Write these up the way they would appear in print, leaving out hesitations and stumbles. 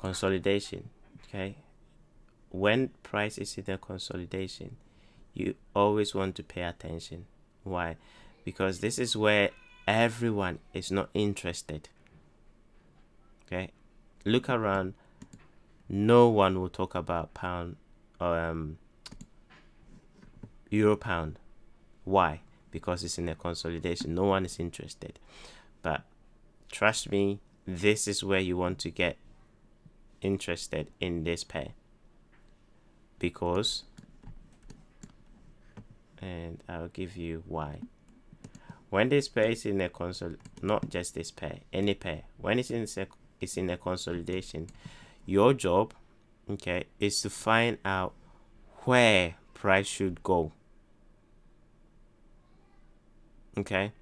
consolidation. Okay, when price is in a consolidation, you always want to pay attention. Why? Because this is where everyone is not interested. Okay, look around. No one will talk about pound or euro pound. Why? Because it's in a consolidation. No one is interested. But trust me, this is where you want to get interested in this pair, because, and I'll give you why. When this pair is in a not just this pair, any pair, when it's in a consolidation, your job, okay, is to find out where price should go. Okay,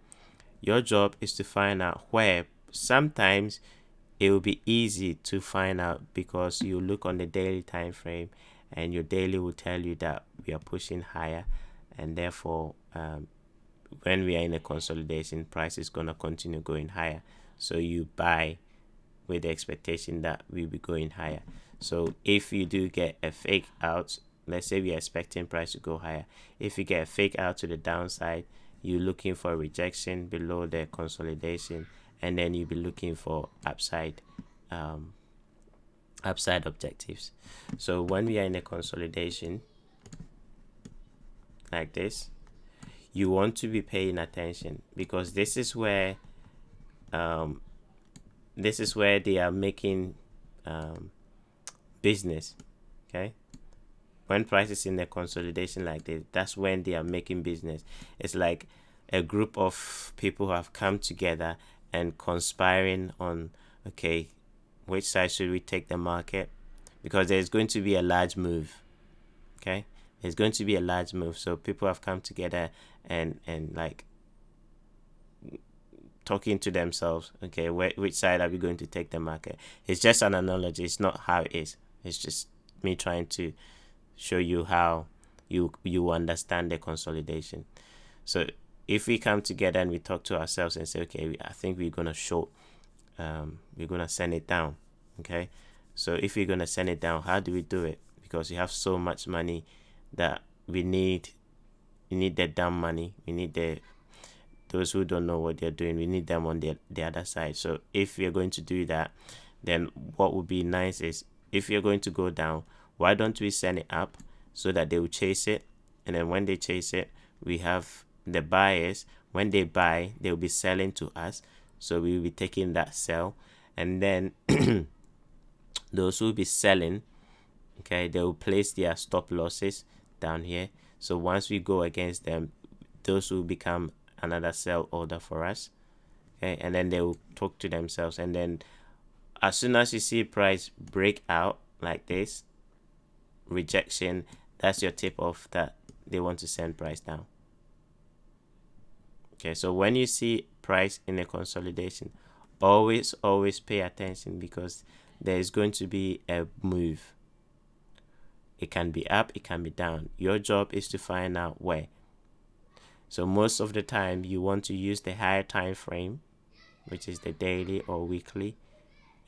your job is to find out where. Sometimes it will be easy to find out because you look on the daily time frame, and your daily will tell you that we are pushing higher, and therefore when we are in a consolidation, price is going to continue going higher. So you buy with the expectation that we'll be going higher. So if you do get a fake out, let's say we are expecting price to go higher. If you get a fake out to the downside, you're looking for a rejection below the consolidation, and then you'll be looking for upside objectives. So when we are in a consolidation like this, you want to be paying attention, because this is where they are making business. Okay, when price is in a consolidation like this, that's when they are making business. It's like a group of people who have come together and conspiring on, okay, which side should we take the market, because there's going to be a large move. Okay, there's going to be a large move, so people have come together and like talking to themselves, okay, which side are we going to take the market. It's just an analogy, it's not how it is. It's just me trying to show you how you understand the consolidation. So if we come together and we talk to ourselves and say, okay, I think we're going to short, we're going to send it down. Okay, so if we're going to send it down, how do we do it? Because we have so much money that we need the dumb money. We need those who don't know what they're doing, we need them on the other side. So if we're going to do that, then what would be nice is, if you're going to go down, why don't we send it up so that they will chase it, and then when they chase it, we have the buyers. When they buy, they'll be selling to us, so we will be taking that sell, and then those who will be selling, okay, they will place their stop losses down here. So once we go against them, those will become another sell order for us. Okay, and then they will talk to themselves, and then as soon as you see price break out like this, rejection, that's your tip off that they want to send price down. Okay, so when you see price in a consolidation, always pay attention, because there is going to be a move. It can be up, it can be down. Your job is to find out where. So most of the time you want to use the higher time frame, which is the daily or weekly,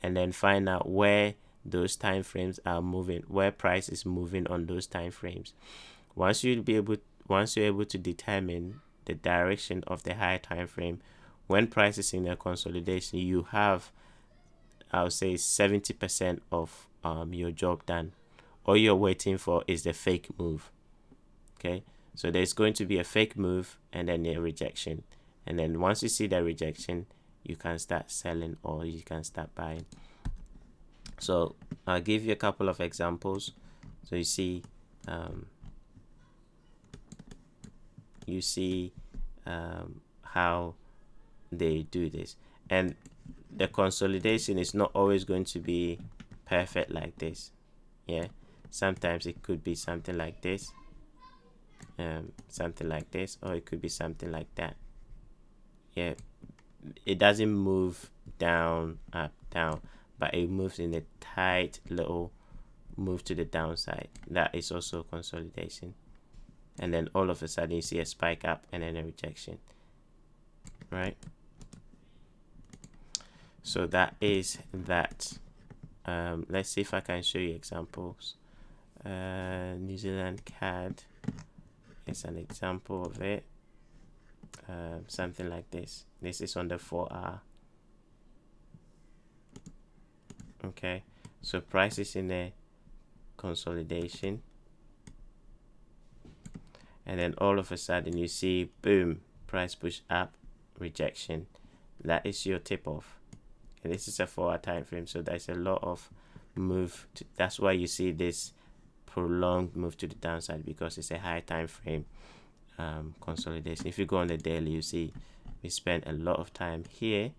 and then find out where those time frames are moving, where price is moving on those time frames. Once you're able to determine the direction of the higher time frame, when price is in a consolidation, you have, I would say, 70% of your job done. All you're waiting for is the fake move. Okay, so there's going to be a fake move and then a rejection, and then once you see the rejection, you can start selling or you can start buying. So I'll give you a couple of examples. So you see how they do this, and the consolidation is not always going to be perfect like this. Yeah, sometimes it could be something like this, something like this, or it could be something like that. Yeah, it doesn't move down, up, down, but it moves in a tight little move to the downside. That is also consolidation. And then all of a sudden you see a spike up and then a rejection, right? So that is that. let's see if I can show you examples. New Zealand CAD is an example of it. Something like this. This is on the 4-hour. Okay, so price is in a consolidation, and then all of a sudden you see boom, price push up, rejection. That is your tip off, and this is a 4-hour time frame, so there's a lot of move to, that's why you see this prolonged move to the downside, because it's a high time frame consolidation. If you go on the daily, you see we spent a lot of time here,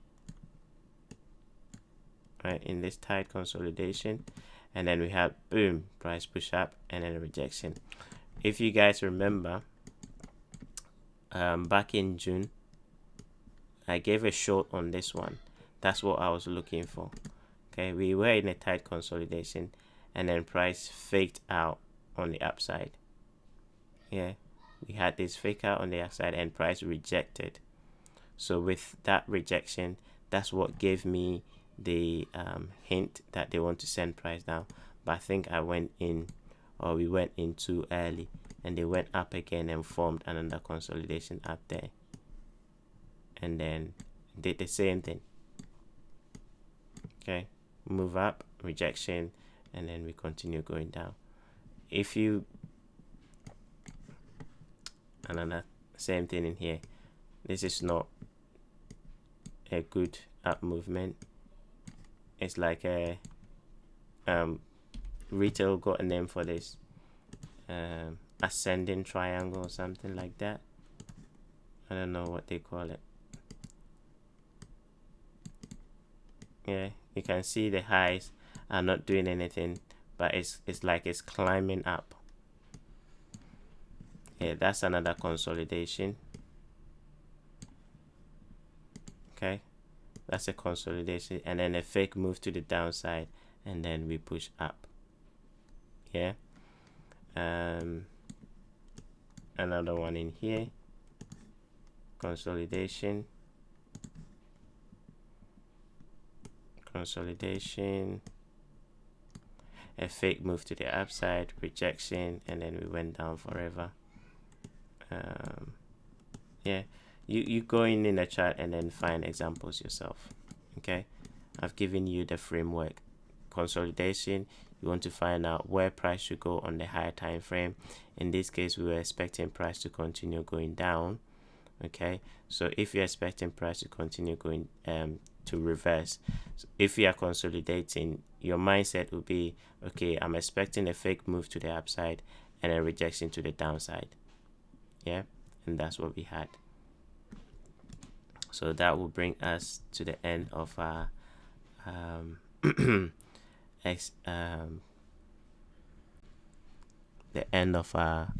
right, in this tight consolidation, and then we have boom, price push up, and then a rejection. If you guys remember, back in June, I gave a short on this one. That's what I was looking for. Okay, we were in a tight consolidation, and then price faked out on the upside. Yeah, we had this fake out on the upside, and price rejected. So with that rejection, that's what gave me the hint that they want to send price down. But I think I went in, or we went in too early, and they went up again and formed another consolidation up there, and then did the same thing. Okay, move up, rejection, and then we continue going down. If you, another same thing in here, this is not a good up movement. It's like a retail got a name for this, ascending triangle or something like that. I don't know what they call it. Yeah, you can see the highs are not doing anything, but it's like it's climbing up. Yeah, that's another consolidation. Okay, that's a consolidation, and then a fake move to the downside, and then we push up. Yeah, another one in here, consolidation, a fake move to the upside, rejection, and then we went down forever. Yeah, you go in the chart and then find examples yourself. Okay, I've given you the framework. Consolidation, you want to find out where price should go on the higher time frame. In this case, we were expecting price to continue going down. Okay, so if you're expecting price to continue going to reverse, so if you are consolidating, your mindset will be, okay, I'm expecting a fake move to the upside and a rejection to the downside. Yeah, and that's what we had. So that will bring us to the end of our the end of our